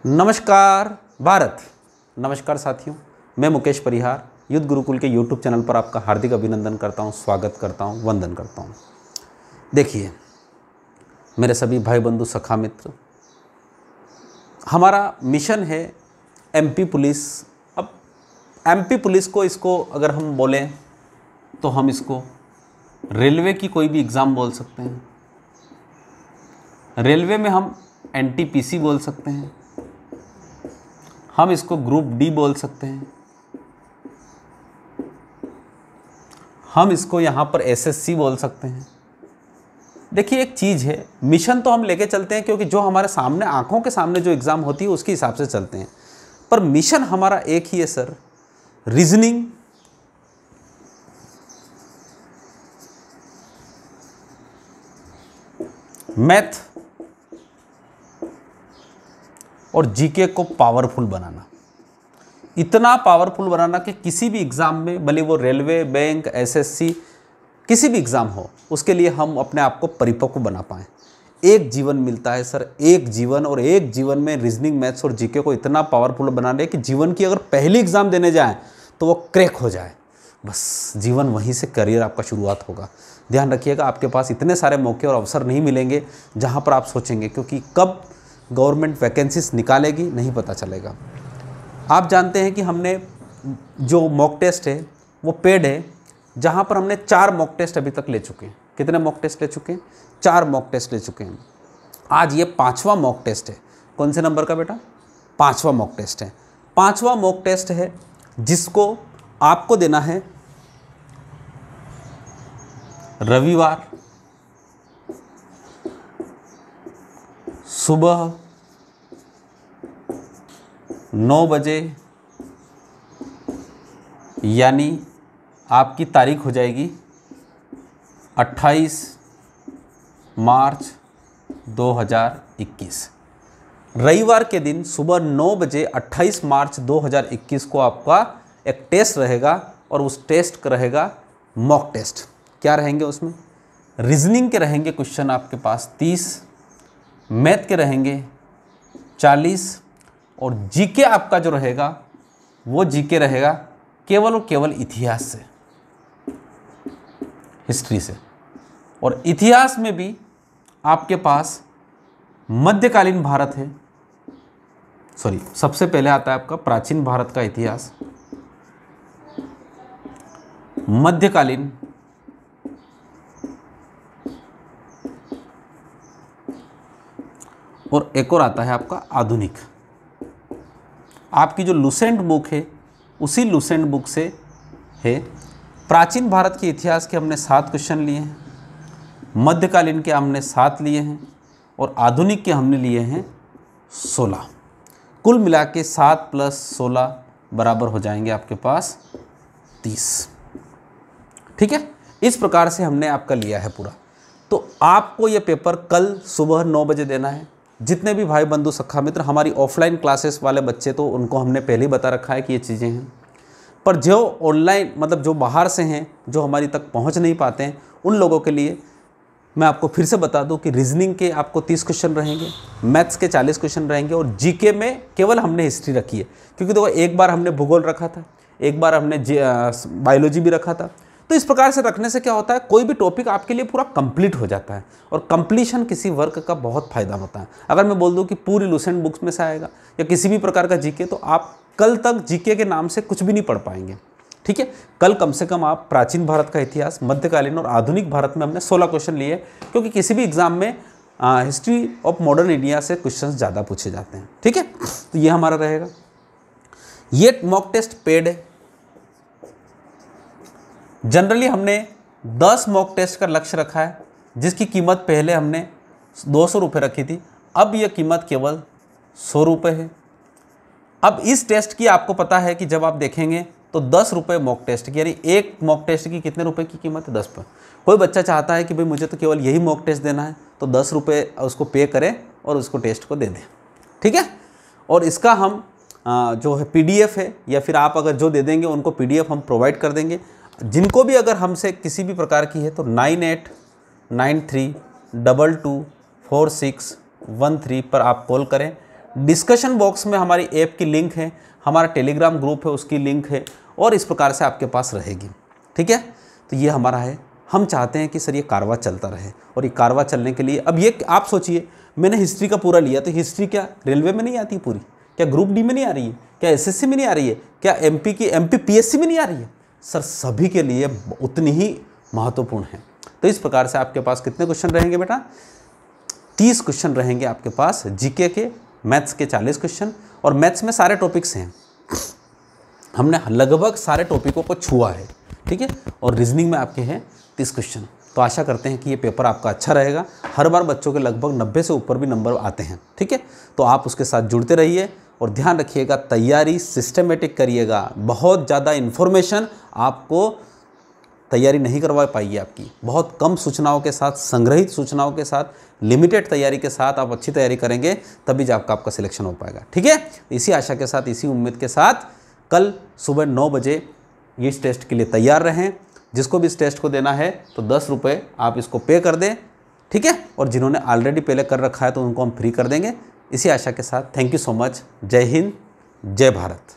नमस्कार भारत, नमस्कार साथियों। मैं मुकेश परिहार युद्ध गुरुकुल के YouTube चैनल पर आपका हार्दिक अभिनंदन करता हूं, स्वागत करता हूं, वंदन करता हूं। देखिए मेरे सभी भाई बंधु सखा मित्र, हमारा मिशन है MP पुलिस। अब MP पुलिस को इसको अगर हम बोलें तो हम इसको रेलवे की कोई भी एग्ज़ाम बोल सकते हैं। रेलवे में हम NTPC बोल सकते हैं, हम इसको ग्रुप डी बोल सकते हैं, हम इसको यहाँ पर SSC बोल सकते हैं। देखिए एक चीज़ है, मिशन तो हम लेके चलते हैं क्योंकि जो हमारे सामने आंखों के सामने जो एग्ज़ाम होती है उसके हिसाब से चलते हैं, पर मिशन हमारा एक ही है सर, रीजनिंग, मैथ और जीके को पावरफुल बनाना। इतना पावरफुल बनाना कि किसी भी एग्ज़ाम में, भले वो रेलवे, बैंक, SSC, किसी भी एग्ज़ाम हो, उसके लिए हम अपने आप को परिपक्व बना पाएँ। एक जीवन मिलता है सर, एक जीवन, और एक जीवन में रीजनिंग, मैथ्स और जीके को इतना पावरफुल बनाने कि जीवन की अगर पहली एग्ज़ाम देने जाएँ तो वो क्रैक हो जाए, बस जीवन वहीं से करियर आपका शुरुआत होगा। ध्यान रखिएगा, आपके पास इतने सारे मौके और अवसर नहीं मिलेंगे जहाँ पर आप सोचेंगे, क्योंकि कब गवर्नमेंट वैकेंसीज निकालेगी नहीं पता चलेगा। आप जानते हैं कि हमने जो मॉक टेस्ट है वो पेड है, जहाँ पर हमने 4 मॉक टेस्ट अभी तक ले चुके हैं। कितने मॉक टेस्ट ले चुके हैं? 4 मॉक टेस्ट ले चुके हैं। आज ये 5वां मॉक टेस्ट है। कौन से नंबर का बेटा? 5वां मॉक टेस्ट है। 5वां मॉक टेस्ट है जिसको आपको देना है रविवार सुबह 9 बजे, यानी आपकी तारीख हो जाएगी 28 मार्च 2021। रविवार के दिन सुबह 9 बजे 28 मार्च 2021 को आपका एक टेस्ट रहेगा, और उस टेस्ट का रहेगा मॉक टेस्ट। क्या रहेंगे उसमें? रीजनिंग के रहेंगे क्वेश्चन आपके पास 30, मैथ के रहेंगे 40, और जीके आपका जो रहेगा वो जीके रहेगा केवल और केवल इतिहास से, हिस्ट्री से। और इतिहास में भी आपके पास मध्यकालीन भारत है, सॉरी, सबसे पहले आता है आपका प्राचीन भारत का इतिहास, मध्यकालीन, और एक और आता है आपका आधुनिक। आपकी जो लुसेंट बुक है उसी लुसेंट बुक से है। प्राचीन भारत के इतिहास के हमने 7 क्वेश्चन लिए हैं, मध्यकालीन के हमने 7 लिए हैं, और आधुनिक के हमने लिए हैं 16। कुल मिला के 7 + 16 बराबर हो जाएंगे आपके पास 30। ठीक है, इस प्रकार से हमने आपका लिया है पूरा। तो आपको ये पेपर कल सुबह 9 बजे देना है। जितने भी भाई बंधु सखा मित्र, हमारी ऑफलाइन क्लासेस वाले बच्चे तो उनको हमने पहले ही बता रखा है कि ये चीज़ें हैं, पर जो ऑनलाइन, मतलब जो बाहर से हैं, जो हमारी तक पहुंच नहीं पाते हैं, उन लोगों के लिए मैं आपको फिर से बता दूं कि रीजनिंग के आपको 30 क्वेश्चन रहेंगे, मैथ्स के 40 क्वेश्चन रहेंगे, और जीके में केवल हमने हिस्ट्री रखी है। क्योंकि देखो, एक बार हमने भूगोल रखा था, एक बार हमने बायोलॉजी भी रखा था। तो इस प्रकार से रखने से क्या होता है, कोई भी टॉपिक आपके लिए पूरा कंप्लीट हो जाता है, और कंप्लीशन किसी वर्क का बहुत फायदा होता है। अगर मैं बोल दूं कि पूरी लुसेंट बुक्स में से आएगा या किसी भी प्रकार का जीके, तो आप कल तक जीके के नाम से कुछ भी नहीं पढ़ पाएंगे। ठीक है, कल कम से कम आप प्राचीन भारत का इतिहास, मध्यकालीन और आधुनिक भारत में हमने 16 क्वेश्चन लिए, क्योंकि किसी भी एग्जाम में हिस्ट्री ऑफ मॉडर्न इंडिया से क्वेश्चन ज़्यादा पूछे जाते हैं। ठीक है, तो ये हमारा रहेगा। ये मॉक टेस्ट पेड है। जनरली हमने 10 मॉक टेस्ट का लक्ष्य रखा है, जिसकी कीमत पहले हमने 200 रुपये रखी थी, अब यह कीमत केवल 100 रुपये है। अब इस टेस्ट की आपको पता है कि जब आप देखेंगे तो 10 रुपये मॉक टेस्ट की, यानी एक मॉक टेस्ट की कितने रुपए की कीमत है? 10 रुपये। कोई बच्चा चाहता है कि भाई मुझे तो केवल यही मॉक टेस्ट देना है, तो 10 रुपये उसको पे करें और उसको टेस्ट को दे दें। ठीक है, और इसका हम जो है PDF है, या फिर आप अगर जो दे देंगे उनको PDF हम प्रोवाइड कर देंगे। जिनको भी अगर हमसे किसी भी प्रकार की है तो 9893224613 पर आप कॉल करें। डिस्कशन बॉक्स में हमारी ऐप की लिंक है, हमारा टेलीग्राम ग्रुप है उसकी लिंक है, और इस प्रकार से आपके पास रहेगी। ठीक है, तो ये हमारा है। हम चाहते हैं कि सर ये कारवा चलता रहे, और ये कारवा चलने के लिए अब ये आप सोचिए, मैंने हिस्ट्री का पूरा लिया, तो हिस्ट्री क्या रेलवे में नहीं आती पूरी? क्या ग्रुप डी में नहीं आ रही है? क्या एसएससी में नहीं आ रही है? क्या एमपी पीएससी में नहीं आ रही है? सर सभी के लिए उतनी ही महत्वपूर्ण है। तो इस प्रकार से आपके पास कितने क्वेश्चन रहेंगे बेटा? 30 क्वेश्चन रहेंगे आपके पास जीके के, मैथ्स के 40 क्वेश्चन, और मैथ्स में सारे टॉपिक्स हैं, हमने लगभग सारे टॉपिकों को छुआ है। ठीक है, और रीजनिंग में आपके हैं 30 क्वेश्चन। तो आशा करते हैं कि ये पेपर आपका अच्छा रहेगा। हर बार बच्चों के लगभग 90 से ऊपर भी नंबर आते हैं। ठीक है, तो आप उसके साथ जुड़ते रहिए, और ध्यान रखिएगा तैयारी सिस्टमेटिक करिएगा। बहुत ज़्यादा इन्फॉर्मेशन आपको तैयारी नहीं करवा पाइए आपकी, बहुत कम सूचनाओं के साथ, संग्रहित सूचनाओं के साथ, लिमिटेड तैयारी के साथ आप अच्छी तैयारी करेंगे, तभी जाकर आपका सिलेक्शन हो पाएगा। ठीक है, इसी आशा के साथ, इसी उम्मीद के साथ कल सुबह 9 बजे इस टेस्ट के लिए तैयार रहें। जिसको भी इस टेस्ट को देना है तो 10 रुपये आप इसको पे कर दें। ठीक है, और जिन्होंने ऑलरेडी पहले कर रखा है तो उनको हम फ्री कर देंगे। इसी आशा के साथ थैंक यू सो मच। जय हिंद, जय भारत।